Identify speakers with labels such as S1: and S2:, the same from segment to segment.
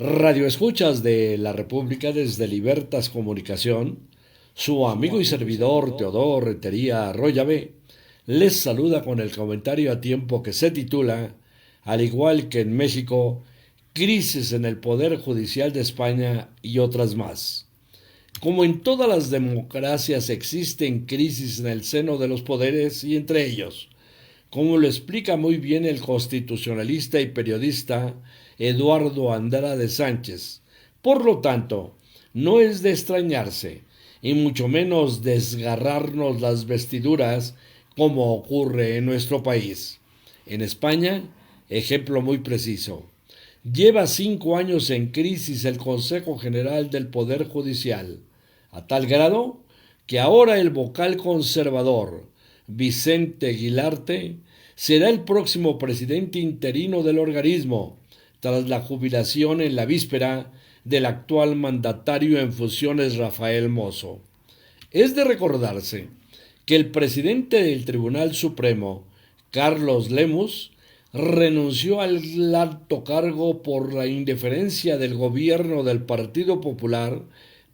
S1: Radio Escuchas de la República desde Libertas Comunicación, su amigo y servidor Teodoro Rentería Arroyave les saluda con el comentario a tiempo que se titula, al igual que en México, Crisis en el Poder Judicial de España y otras más. Como en todas las democracias existen crisis en el seno de los poderes y entre ellos, como lo explica muy bien el constitucionalista y periodista Eduardo Andrade Sánchez. Por lo tanto, no es de extrañarse, y mucho menos desgarrarnos las vestiduras como ocurre en nuestro país. En España, ejemplo muy preciso. Lleva 5 años en crisis el Consejo General del Poder Judicial, a tal grado que ahora el vocal conservador, Vicente Aguilarte, será el próximo presidente interino del organismo, tras la jubilación en la víspera del actual mandatario en funciones Rafael Mozo. Es de recordarse que el presidente del Tribunal Supremo, Carlos Lemus, renunció al alto cargo por la indiferencia del gobierno del Partido Popular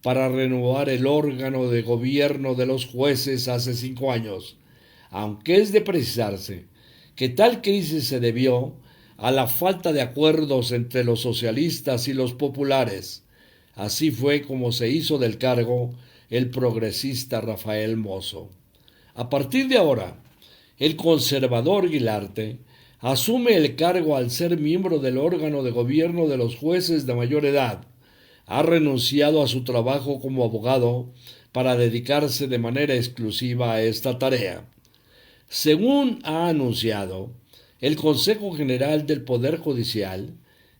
S1: para renovar el órgano de gobierno de los jueces hace 5 años, aunque es de precisarse que tal crisis se debió a la falta de acuerdos entre los socialistas y los populares. Así fue como se hizo del cargo el progresista Rafael Mozo. A partir de ahora, el conservador Guilarte asume el cargo al ser miembro del órgano de gobierno de los jueces de mayor edad. Ha renunciado a su trabajo como abogado para dedicarse de manera exclusiva a esta tarea. Según ha anunciado el Consejo General del Poder Judicial,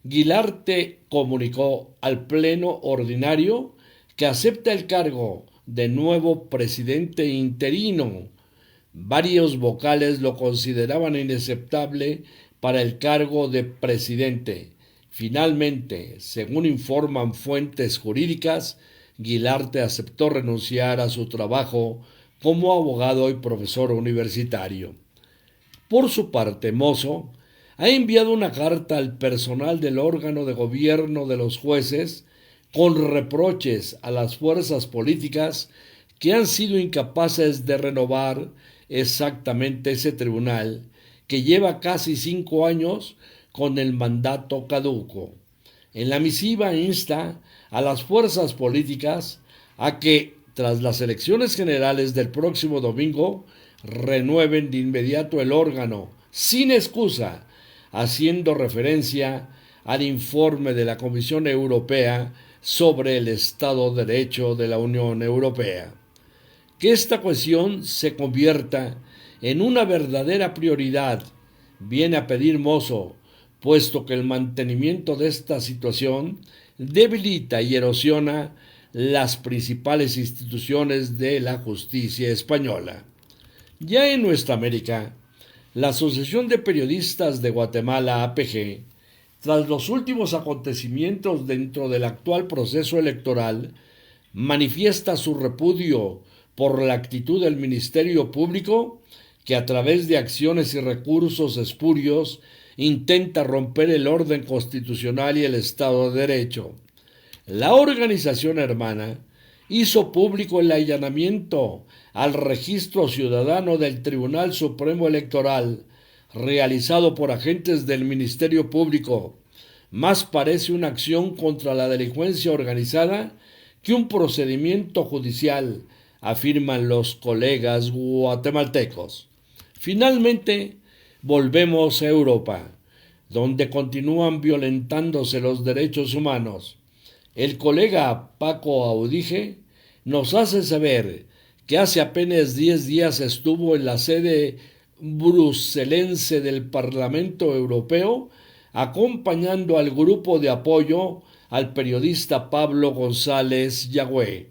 S1: Guilarte comunicó al Pleno Ordinario que acepta el cargo de nuevo presidente interino. Varios vocales lo consideraban inaceptable para el cargo de presidente. Finalmente, según informan fuentes jurídicas, Guilarte aceptó renunciar a su trabajo como abogado y profesor universitario. Por su parte, Mozo ha enviado una carta al personal del órgano de gobierno de los jueces con reproches a las fuerzas políticas que han sido incapaces de renovar exactamente ese tribunal que lleva casi 5 años con el mandato caduco. En la misiva insta a las fuerzas políticas a que, tras las elecciones generales del próximo domingo, renueven de inmediato el órgano, sin excusa, haciendo referencia al informe de la Comisión Europea sobre el Estado de Derecho de la Unión Europea. Que esta cuestión se convierta en una verdadera prioridad viene a pedir Mozo, puesto que el mantenimiento de esta situación debilita y erosiona las principales instituciones de la justicia española. Ya en nuestra América, la Asociación de Periodistas de Guatemala, APG, tras los últimos acontecimientos dentro del actual proceso electoral, manifiesta su repudio por la actitud del Ministerio Público, que a través de acciones y recursos espurios intenta romper el orden constitucional y el Estado de Derecho. La organización hermana hizo público el allanamiento al registro ciudadano del Tribunal Supremo Electoral, realizado por agentes del Ministerio Público. Más parece una acción contra la delincuencia organizada que un procedimiento judicial, afirman los colegas guatemaltecos. Finalmente, volvemos a Europa, donde continúan violentándose los derechos humanos. El colega Paco Audige nos hace saber que hace apenas 10 días estuvo en la sede bruselense del Parlamento Europeo acompañando al grupo de apoyo al periodista Pablo González Yagüe.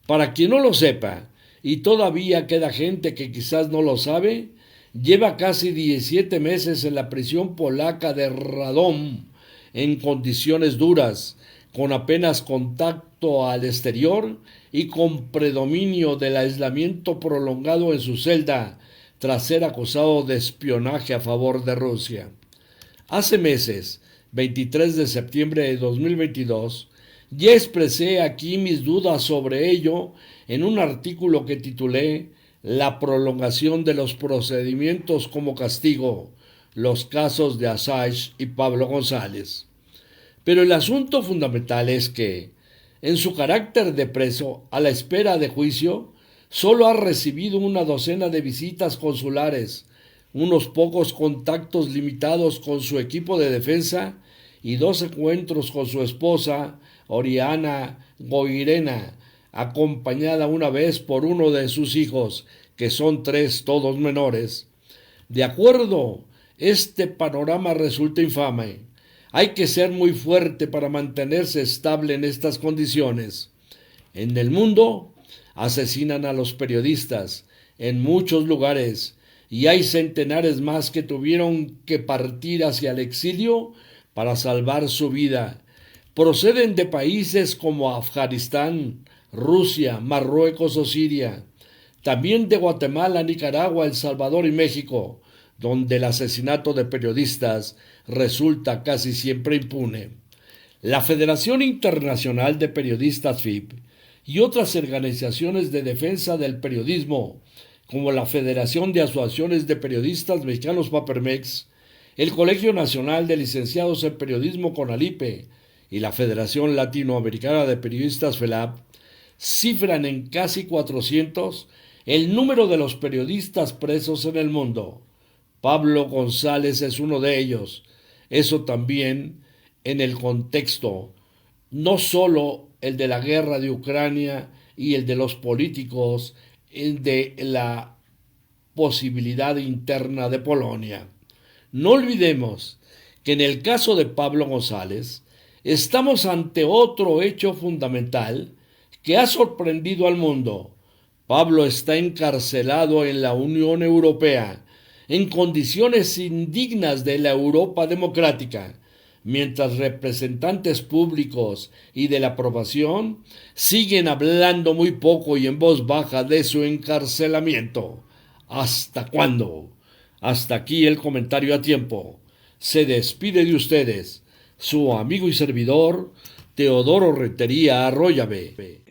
S1: Para quien no lo sepa, y todavía queda gente que quizás no lo sabe, lleva casi 17 meses en la prisión polaca de Radom, en condiciones duras, con apenas contacto al exterior y con predominio del aislamiento prolongado en su celda, tras ser acusado de espionaje a favor de Rusia. Hace meses 23 de septiembre de 2022, ya expresé aquí mis dudas sobre ello en un artículo que titulé La prolongación de los procedimientos como castigo, los casos de Assange y Pablo González. Pero el asunto fundamental es que, en su carácter de preso a la espera de juicio, solo ha recibido una docena de visitas consulares, unos pocos contactos limitados con su equipo de defensa y 2 encuentros con su esposa, Oriana Goirena, acompañada una vez por uno de sus hijos, que son 3, todos menores. De acuerdo, este panorama resulta infame. Hay que ser muy fuerte para mantenerse estable en estas condiciones. En el mundo asesinan a los periodistas en muchos lugares y hay centenares más que tuvieron que partir hacia el exilio para salvar su vida. Proceden de países como Afganistán, Rusia, Marruecos o Siria. También de Guatemala, Nicaragua, El Salvador y México, donde el asesinato de periodistas resulta casi siempre impune. La Federación Internacional de Periodistas FIP y otras organizaciones de defensa del periodismo, como la Federación de Asociaciones de Periodistas Mexicanos Papermex, el Colegio Nacional de Licenciados en Periodismo CONALIPE y la Federación Latinoamericana de Periodistas FELAP, cifran en casi 400 el número de los periodistas presos en el mundo. Pablo González es uno de ellos. Eso también en el contexto, no solo el de la guerra de Ucrania y el de los políticos, el de la posibilidad interna de Polonia. No olvidemos que en el caso de Pablo González estamos ante otro hecho fundamental que ha sorprendido al mundo. Pablo está encarcelado en la Unión Europea, en condiciones indignas de la Europa democrática, mientras representantes públicos y de la aprobación siguen hablando muy poco y en voz baja de su encarcelamiento. ¿Hasta cuándo? Hasta aquí el comentario a tiempo. Se despide de ustedes su amigo y servidor Teodoro Rentería Arroyave.